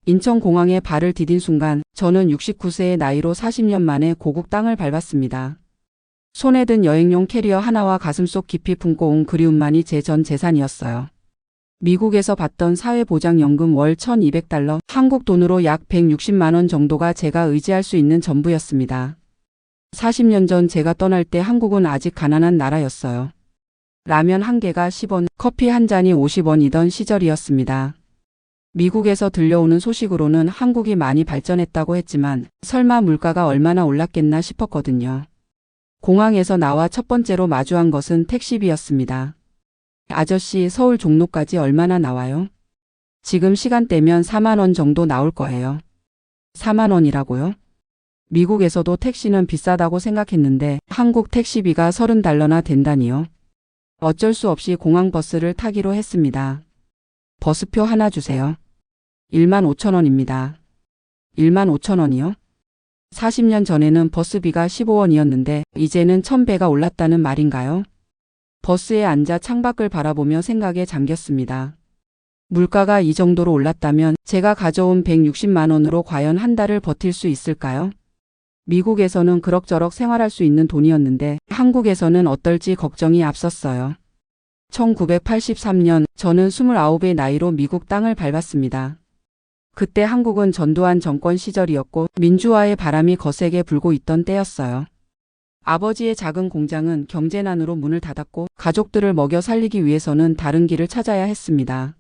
인천공항에 발을 디딘 순간 저는 69세의 나이로 40년 만에 고국 땅을 밟았습니다. 손에 든 여행용 캐리어 하나와 가슴속 깊이 품고 온 그리움만이 제 전 재산이었어요. 미국에서 받던 사회보장연금 월 $1,200, 한국 돈으로 약 160만 원 정도가 제가 의지할 수 있는 전부였습니다. 40년 전 제가 떠날 때 한국은 아직 가난한 나라였어요. 라면 한 개가 10원, 커피 한 잔이 50원이던 시절이었습니다. 미국에서 들려오는 소식으로는 한국이 많이 발전했다고 했지만 설마 물가가 얼마나 올랐겠나 싶었거든요. 공항에서 나와 첫 번째로 마주한 것은 택시비였습니다. 아저씨, 서울 종로까지 얼마나 나와요? 지금 시간대면 4만 원 정도 나올 거예요. 4만 원이라고요? 미국에서도 택시는 비싸다고 생각했는데 한국 택시비가 $30나 된다니요. 어쩔 수 없이 공항 버스를 타기로 했습니다. 버스표 하나 주세요. 15,000원입니다. 15,000원이요? 40년 전에는 버스비가 15원이었는데 이제는 1,000배가 올랐다는 말인가요? 버스에 앉아 창밖을 바라보며 생각에 잠겼습니다. 물가가 이 정도로 올랐다면 제가 가져온 160만 원으로 과연 한 달을 버틸 수 있을까요? 미국에서는 그럭저럭 생활할 수 있는 돈이었는데 한국에서는 어떨지 걱정이 앞섰어요. 1983년 저는 29의 나이로 미국 땅을 밟았습니다. 그때 한국은 전두환 정권 시절이었고 민주화의 바람이 거세게 불고 있던 때였어요. 아버지의 작은 공장은 경제난으로 문을 닫았고 가족들을 먹여 살리기 위해서는 다른 길을 찾아야 했습니다.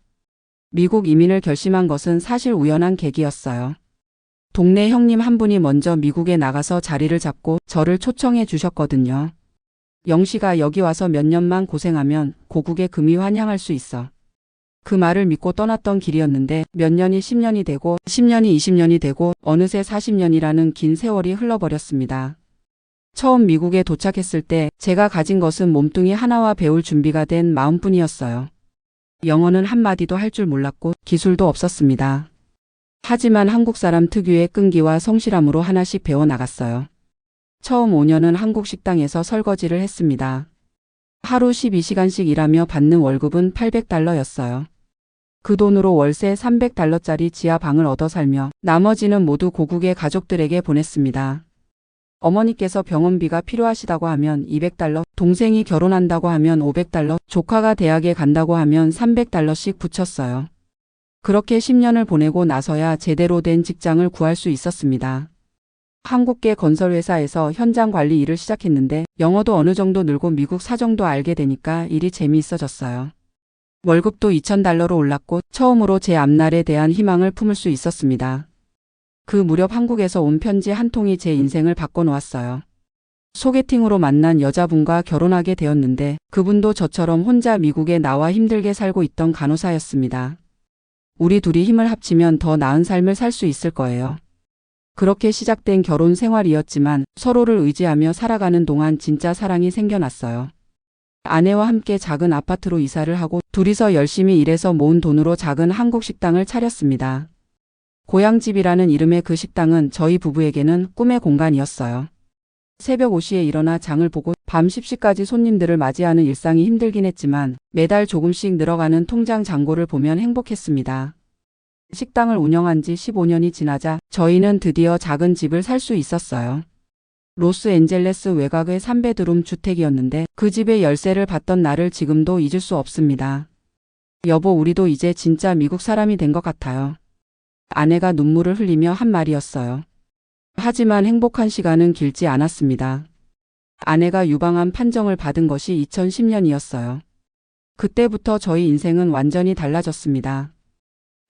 미국 이민을 결심한 것은 사실 우연한 계기였어요. 동네 형님 한 분이 먼저 미국에 나가서 자리를 잡고 저를 초청해 주셨거든요. 영씨가 여기 와서 몇 년만 고생하면 고국에 금이 환향할 수 있어. 그 말을 믿고 떠났던 길이었는데 몇 년이 10년이 되고 10년이 20년이 되고 어느새 40년이라는 긴 세월이 흘러버렸습니다. 처음 미국에 도착했을 때 제가 가진 것은 몸뚱이 하나와 배울 준비가 된 마음뿐이었어요. 영어는 한마디도 할 줄 몰랐고 기술도 없었습니다. 하지만 한국 사람 특유의 끈기와 성실함으로 하나씩 배워나갔어요. 처음 5년은 한국 식당에서 설거지를 했습니다. 하루 12시간씩 일하며 받는 월급은 $800였어요. 그 돈으로 월세 $300짜리 지하 방을 얻어 살며 나머지는 모두 고국의 가족들에게 보냈습니다. 어머니께서 병원비가 필요하시다고 하면 $200, 동생이 결혼한다고 하면 $500, 조카가 대학에 간다고 하면 $300씩 붙였어요. 그렇게 10년을 보내고 나서야 제대로 된 직장을 구할 수 있었습니다. 한국계 건설회사에서 현장 관리 일을 시작했는데 영어도 어느 정도 늘고 미국 사정도 알게 되니까 일이 재미있어졌어요. 월급도 $2,000로 올랐고 처음으로 제 앞날에 대한 희망을 품을 수 있었습니다. 그 무렵 한국에서 온 편지 한 통이 제 인생을 바꿔놓았어요. 소개팅으로 만난 여자분과 결혼하게 되었는데 그분도 저처럼 혼자 미국에 나와 힘들게 살고 있던 간호사였습니다. 우리 둘이 힘을 합치면 더 나은 삶을 살 수 있을 거예요. 그렇게 시작된 결혼 생활이었지만 서로를 의지하며 살아가는 동안 진짜 사랑이 생겨났어요. 아내와 함께 작은 아파트로 이사를 하고 둘이서 열심히 일해서 모은 돈으로 작은 한국 식당을 차렸습니다. 고향집이라는 이름의 그 식당은 저희 부부에게는 꿈의 공간이었어요. 새벽 5시에 일어나 장을 보고 밤 10시까지 손님들을 맞이하는 일상이 힘들긴 했지만 매달 조금씩 늘어가는 통장 잔고를 보면 행복했습니다. 식당을 운영한 지 15년이 지나자 저희는 드디어 작은 집을 살 수 있었어요. 로스앤젤레스 외곽의 3베드룸 주택이었는데 그 집의 열쇠를 받던 날을 지금도 잊을 수 없습니다. 여보, 우리도 이제 진짜 미국 사람이 된 것 같아요. 아내가 눈물을 흘리며 한 말이었어요. 하지만 행복한 시간은 길지 않았습니다. 아내가 유방암 판정을 받은 것이 2010년이었어요. 그때부터 저희 인생은 완전히 달라졌습니다.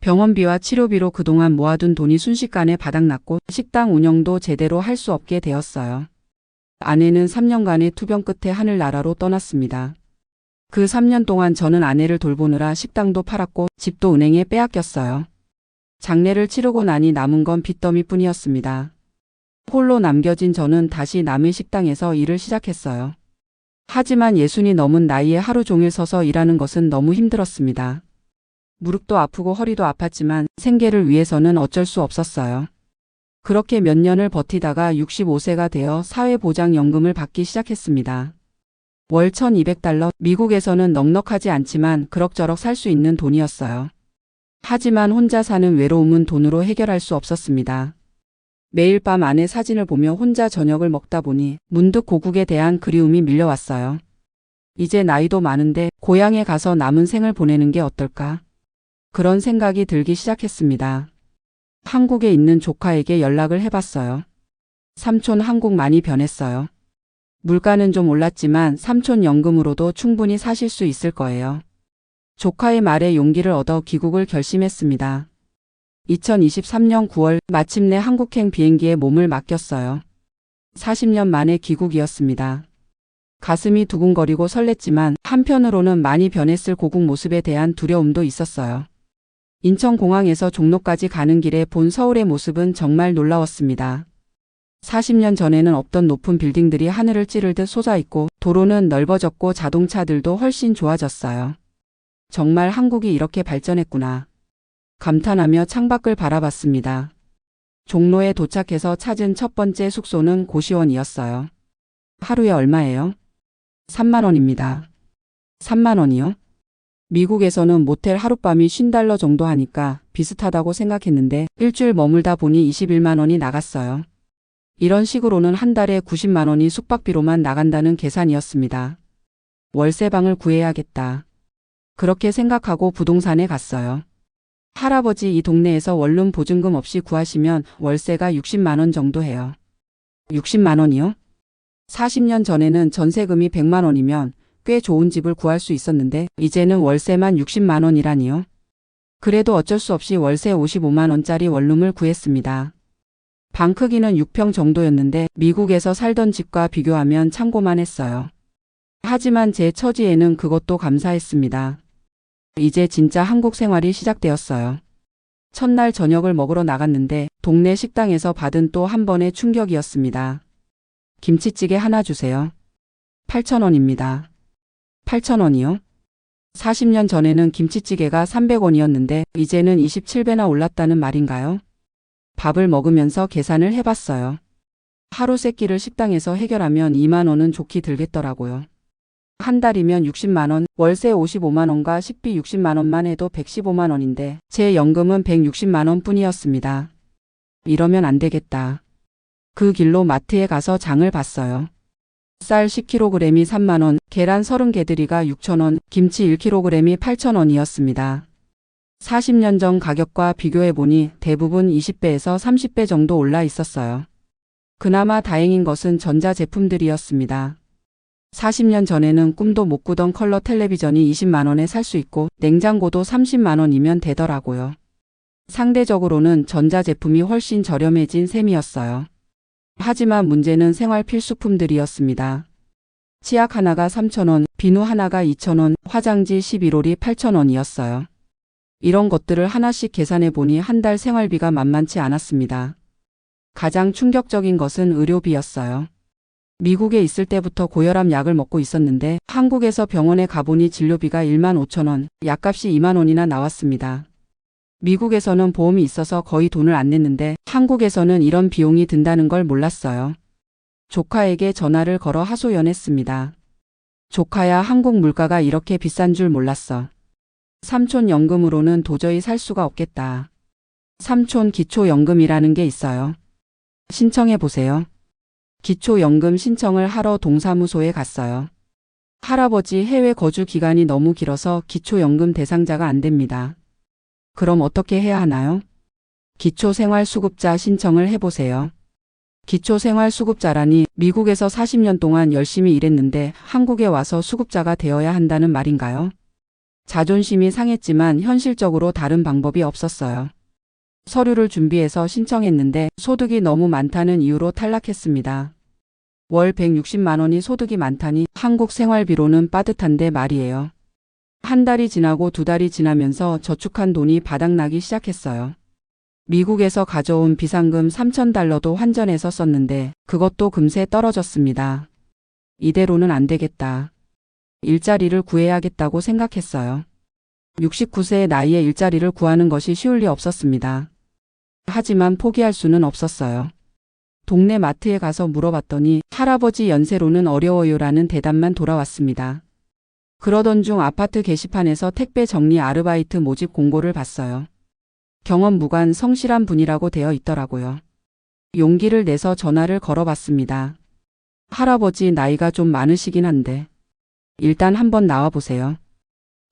병원비와 치료비로 그동안 모아둔 돈이 순식간에 바닥났고 식당 운영도 제대로 할 수 없게 되었어요. 아내는 3년간의 투병 끝에 하늘나라로 떠났습니다. 그 3년 동안 저는 아내를 돌보느라 식당도 팔았고 집도 은행에 빼앗겼어요. 장례를 치르고 나니 남은 건 빚더미뿐이었습니다. 홀로 남겨진 저는 다시 남의 식당에서 일을 시작했어요. 하지만 60이 넘은 나이에 하루 종일 서서 일하는 것은 너무 힘들었습니다. 무릎도 아프고 허리도 아팠지만 생계를 위해서는 어쩔 수 없었어요. 그렇게 몇 년을 버티다가 65세가 되어 사회보장연금을 받기 시작했습니다. 월 $1,200, 미국에서는 넉넉하지 않지만 그럭저럭 살 수 있는 돈이었어요. 하지만 혼자 사는 외로움은 돈으로 해결할 수 없었습니다. 매일 밤 아내 사진을 보며 혼자 저녁을 먹다 보니 문득 고국에 대한 그리움이 밀려왔어요. 이제 나이도 많은데 고향에 가서 남은 생을 보내는 게 어떨까? 그런 생각이 들기 시작했습니다. 한국에 있는 조카에게 연락을 해봤어요. 삼촌, 한국 많이 변했어요. 물가는 좀 올랐지만 삼촌 연금으로도 충분히 사실 수 있을 거예요. 조카의 말에 용기를 얻어 귀국을 결심했습니다. 2023년 9월 마침내 한국행 비행기에 몸을 맡겼어요. 40년 만의 귀국이었습니다. 가슴이 두근거리고 설렜지만 한편으로는 많이 변했을 고국 모습에 대한 두려움도 있었어요. 인천공항에서 종로까지 가는 길에 본 서울의 모습은 정말 놀라웠습니다. 40년 전에는 없던 높은 빌딩들이 하늘을 찌르듯 솟아있고 도로는 넓어졌고 자동차들도 훨씬 좋아졌어요. 정말 한국이 이렇게 발전했구나. 감탄하며 창밖을 바라봤습니다. 종로에 도착해서 찾은 첫 번째 숙소는 고시원이었어요. 하루에 얼마예요? 3만 원입니다. 3만 원이요? 미국에서는 모텔 하룻밤이 $50 정도 하니까 비슷하다고 생각했는데 일주일 머물다 보니 21만 원이 나갔어요. 이런 식으로는 한 달에 90만 원이 숙박비로만 나간다는 계산이었습니다. 월세방을 구해야겠다. 그렇게 생각하고 부동산에 갔어요. 할아버지, 이 동네에서 원룸 보증금 없이 구하시면 월세가 60만 원 정도 해요. 60만 원이요? 40년 전에는 전세금이 100만 원이면 꽤 좋은 집을 구할 수 있었는데 이제는 월세만 60만 원이라니요. 그래도 어쩔 수 없이 월세 55만 원짜리 원룸을 구했습니다. 방 크기는 6평 정도였는데 미국에서 살던 집과 비교하면 참고만 했어요. 하지만 제 처지에는 그것도 감사했습니다. 이제 진짜 한국 생활이 시작되었어요. 첫날 저녁을 먹으러 나갔는데 동네 식당에서 받은 또 한 번의 충격이었습니다. 김치찌개 하나 주세요. 8,000원입니다. 8,000원이요? 40년 전에는 김치찌개가 300원이었는데 이제는 27배나 올랐다는 말인가요? 밥을 먹으면서 계산을 해봤어요. 하루 세 끼를 식당에서 해결하면 2만 원은 좋게 들겠더라고요. 한 달이면 60만 원, 월세 55만 원과 식비 60만 원만 해도 115만 원인데 제 연금은 160만 원 뿐이었습니다. 이러면 안 되겠다. 그 길로 마트에 가서 장을 봤어요. 쌀 10kg이 3만 원, 계란 30개들이가 6천 원, 김치 1kg이 8천 원이었습니다. 40년 전 가격과 비교해보니 대부분 20배에서 30배 정도 올라 있었어요. 그나마 다행인 것은 전자제품들이었습니다. 40년 전에는 꿈도 못 꾸던 컬러 텔레비전이 20만 원에 살 수 있고 냉장고도 30만 원이면 되더라고요. 상대적으로는 전자제품이 훨씬 저렴해진 셈이었어요. 하지만 문제는 생활 필수품들이었습니다. 치약 하나가 3,000원, 비누 하나가 2,000원, 화장지 11홀이 8,000원이었어요. 이런 것들을 하나씩 계산해 보니 한 달 생활비가 만만치 않았습니다. 가장 충격적인 것은 의료비였어요. 미국에 있을 때부터 고혈압 약을 먹고 있었는데 한국에서 병원에 가보니 진료비가 1만 5천 원, 약값이 2만 원이나 나왔습니다. 미국에서는 보험이 있어서 거의 돈을 안 냈는데 한국에서는 이런 비용이 든다는 걸 몰랐어요. 조카에게 전화를 걸어 하소연했습니다. 조카야, 한국 물가가 이렇게 비싼 줄 몰랐어. 삼촌 연금으로는 도저히 살 수가 없겠다. 삼촌 기초연금이라는 게 있어요. 신청해 보세요. 기초연금 신청을 하러 동사무소에 갔어요. 할아버지 해외 거주 기간이 너무 길어서 기초연금 대상자가 안 됩니다. 그럼 어떻게 해야 하나요? 기초생활수급자 신청을 해보세요. 기초생활수급자라니 미국에서 40년 동안 열심히 일했는데 한국에 와서 수급자가 되어야 한다는 말인가요? 자존심이 상했지만 현실적으로 다른 방법이 없었어요. 서류를 준비해서 신청했는데 소득이 너무 많다는 이유로 탈락했습니다. 월 160만 원이 소득이 많다니 한국 생활비로는 빠듯한데 말이에요. 한 달이 지나고 두 달이 지나면서 저축한 돈이 바닥나기 시작했어요. 미국에서 가져온 비상금 3,000달러도 환전해서 썼는데 그것도 금세 떨어졌습니다. 이대로는 안 되겠다. 일자리를 구해야겠다고 생각했어요. 69세의 나이에 일자리를 구하는 것이 쉬울 리 없었습니다. 하지만 포기할 수는 없었어요. 동네 마트에 가서 물어봤더니 할아버지 연세로는 어려워요라는 대답만 돌아왔습니다. 그러던 중 아파트 게시판에서 택배 정리 아르바이트 모집 공고를 봤어요. 경험 무관 성실한 분이라고 되어 있더라고요. 용기를 내서 전화를 걸어봤습니다. 할아버지 나이가 좀 많으시긴 한데 일단 한번 나와보세요.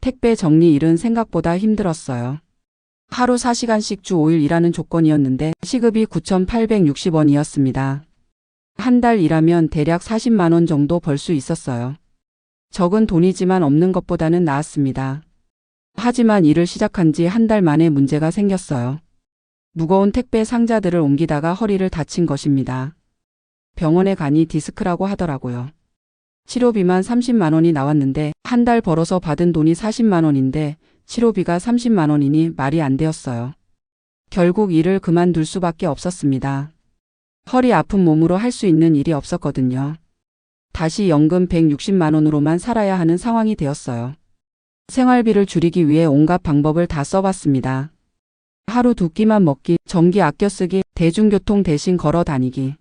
택배 정리 일은 생각보다 힘들었어요. 하루 4시간씩 주 5일 일하는 조건이었는데 시급이 9,860원이었습니다. 한 달 일하면 대략 40만 원 정도 벌 수 있었어요. 적은 돈이지만 없는 것보다는 나았습니다. 하지만 일을 시작한 지 한 달 만에 문제가 생겼어요. 무거운 택배 상자들을 옮기다가 허리를 다친 것입니다. 병원에 가니 디스크라고 하더라고요. 치료비만 30만 원이 나왔는데 한 달 벌어서 받은 돈이 40만 원인데 치료비가 30만 원이니 말이 안 되었어요. 결국 일을 그만둘 수밖에 없었습니다. 허리 아픈 몸으로 할 수 있는 일이 없었거든요. 다시 연금 160만 원으로만 살아야 하는 상황이 되었어요. 생활비를 줄이기 위해 온갖 방법을 다 써봤습니다. 하루 두 끼만 먹기, 전기 아껴 쓰기, 대중교통 대신 걸어 다니기.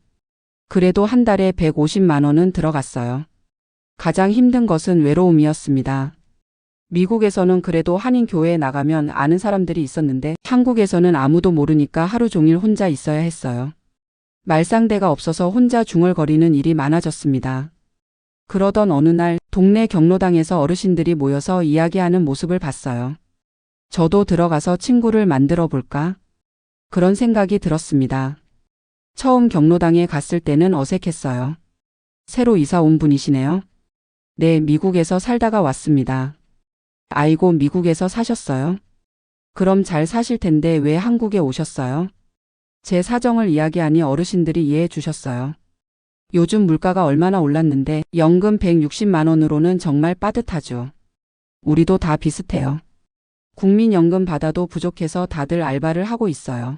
그래도 한 달에 150만 원은 들어갔어요. 가장 힘든 것은 외로움이었습니다. 미국에서는 그래도 한인교회에 나가면 아는 사람들이 있었는데 한국에서는 아무도 모르니까 하루 종일 혼자 있어야 했어요. 말상대가 없어서 혼자 중얼거리는 일이 많아졌습니다. 그러던 어느 날 동네 경로당에서 어르신들이 모여서 이야기하는 모습을 봤어요. 저도 들어가서 친구를 만들어 볼까? 그런 생각이 들었습니다. 처음 경로당에 갔을 때는 어색했어요. 새로 이사 온 분이시네요. 네, 미국에서 살다가 왔습니다. 아이고, 미국에서 사셨어요? 그럼 잘 사실 텐데 왜 한국에 오셨어요? 제 사정을 이야기하니 어르신들이 이해해 주셨어요. 요즘 물가가 얼마나 올랐는데 연금 160만 원으로는 정말 빠듯하죠. 우리도 다 비슷해요. 국민연금 받아도 부족해서 다들 알바를 하고 있어요.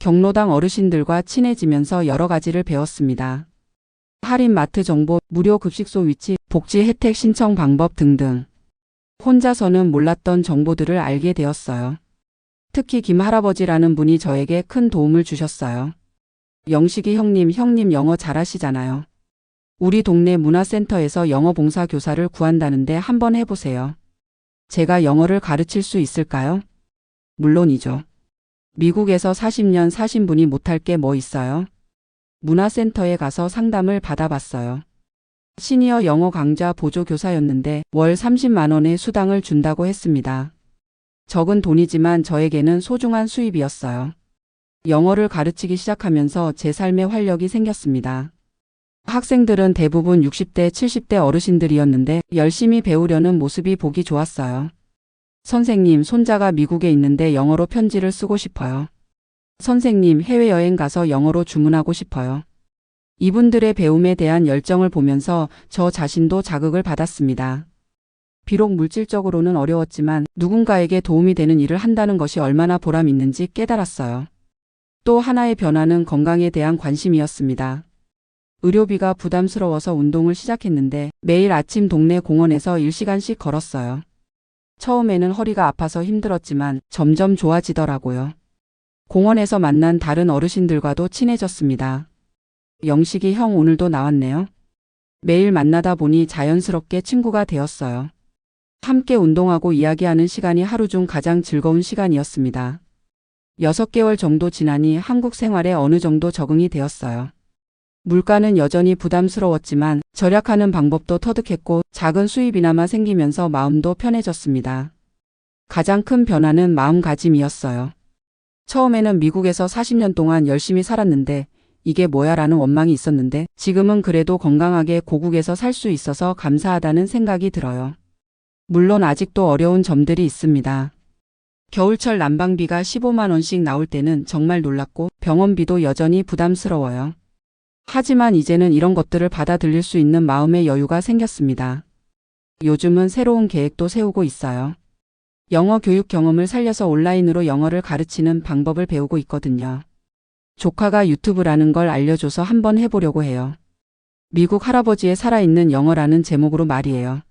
경로당 어르신들과 친해지면서 여러 가지를 배웠습니다. 할인 마트 정보, 무료 급식소 위치, 복지 혜택 신청 방법 등등. 혼자서는 몰랐던 정보들을 알게 되었어요. 특히 김 할아버지라는 분이 저에게 큰 도움을 주셨어요. 영식이 형님 영어 잘하시잖아요. 우리 동네 문화센터에서 영어 봉사 교사를 구한다는데 한번 해보세요. 제가 영어를 가르칠 수 있을까요? 물론이죠. 미국에서 40년 사신 분이 못할 게 뭐 있어요? 문화센터에 가서 상담을 받아봤어요. 시니어 영어 강좌 보조 교사였는데 월 30만 원의 수당을 준다고 했습니다. 적은 돈이지만 저에게는 소중한 수입이었어요. 영어를 가르치기 시작하면서 제 삶에 활력이 생겼습니다. 학생들은 대부분 60대, 70대 어르신들이었는데 열심히 배우려는 모습이 보기 좋았어요. 선생님, 손자가 미국에 있는데 영어로 편지를 쓰고 싶어요. 선생님, 해외여행 가서 영어로 주문하고 싶어요. 이분들의 배움에 대한 열정을 보면서 저 자신도 자극을 받았습니다. 비록 물질적으로는 어려웠지만 누군가에게 도움이 되는 일을 한다는 것이 얼마나 보람 있는지 깨달았어요. 또 하나의 변화는 건강에 대한 관심이었습니다. 의료비가 부담스러워서 운동을 시작했는데 매일 아침 동네 공원에서 1시간씩 걸었어요. 처음에는 허리가 아파서 힘들었지만 점점 좋아지더라고요. 공원에서 만난 다른 어르신들과도 친해졌습니다. 영식이 형 오늘도 나왔네요. 매일 만나다 보니 자연스럽게 친구가 되었어요. 함께 운동하고 이야기하는 시간이 하루 중 가장 즐거운 시간이었습니다. 6개월 정도 지나니 한국 생활에 어느 정도 적응이 되었어요. 물가는 여전히 부담스러웠지만 절약하는 방법도 터득했고 작은 수입이나마 생기면서 마음도 편해졌습니다. 가장 큰 변화는 마음가짐이었어요. 처음에는 미국에서 40년 동안 열심히 살았는데 이게 뭐야 라는 원망이 있었는데 지금은 그래도 건강하게 고국에서 살 수 있어서 감사하다는 생각이 들어요. 물론 아직도 어려운 점들이 있습니다. 겨울철 난방비가 15만 원씩 나올 때는 정말 놀랐고 병원비도 여전히 부담스러워요. 하지만 이제는 이런 것들을 받아들일 수 있는 마음의 여유가 생겼습니다. 요즘은 새로운 계획도 세우고 있어요. 영어 교육 경험을 살려서 온라인으로 영어를 가르치는 방법을 배우고 있거든요. 조카가 유튜브라는 걸 알려줘서 한번 해보려고 해요. 미국 할아버지의 살아있는 영어라는 제목으로 말이에요.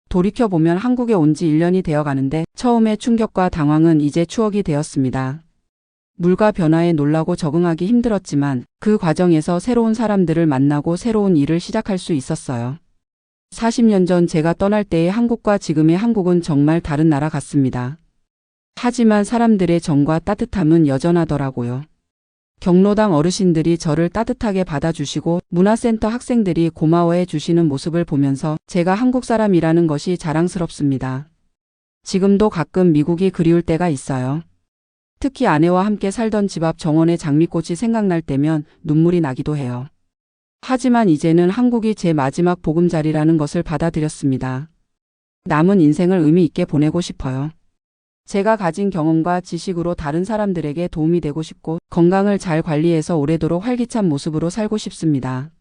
돌이켜보면 한국에 온 지 1년이 되어 가는데 처음의 충격과 당황은 이제 추억이 되었습니다. 물가 변화에 놀라고 적응하기 힘들었지만 그 과정에서 새로운 사람들을 만나고 새로운 일을 시작할 수 있었어요. 40년 전 제가 떠날 때의 한국과 지금의 한국은 정말 다른 나라 같습니다. 하지만 사람들의 정과 따뜻함은 여전하더라고요. 경로당 어르신들이 저를 따뜻하게 받아주시고 문화센터 학생들이 고마워해 주시는 모습을 보면서 제가 한국 사람이라는 것이 자랑스럽습니다. 지금도 가끔 미국이 그리울 때가 있어요. 특히 아내와 함께 살던 집 앞 정원의 장미꽃이 생각날 때면 눈물이 나기도 해요. 하지만 이제는 한국이 제 마지막 보금자리라는 것을 받아들였습니다. 남은 인생을 의미 있게 보내고 싶어요. 제가 가진 경험과 지식으로 다른 사람들에게 도움이 되고 싶고 건강을 잘 관리해서 오래도록 활기찬 모습으로 살고 싶습니다.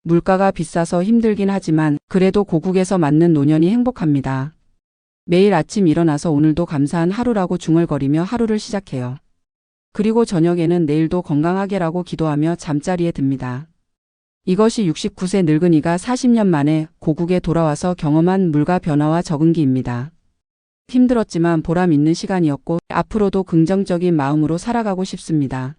물가가 비싸서 힘들긴 하지만 그래도 고국에서 맞는 노년이 행복합니다. 매일 아침 일어나서 오늘도 감사한 하루라고 중얼거리며 하루를 시작해요. 그리고 저녁에는 내일도 건강하게라고 기도하며 잠자리에 듭니다. 이것이 69세 늙은이가 40년 만에 고국에 돌아와서 경험한 물가 변화와 적응기입니다. 힘들었지만 보람 있는 시간이었고 앞으로도 긍정적인 마음으로 살아가고 싶습니다.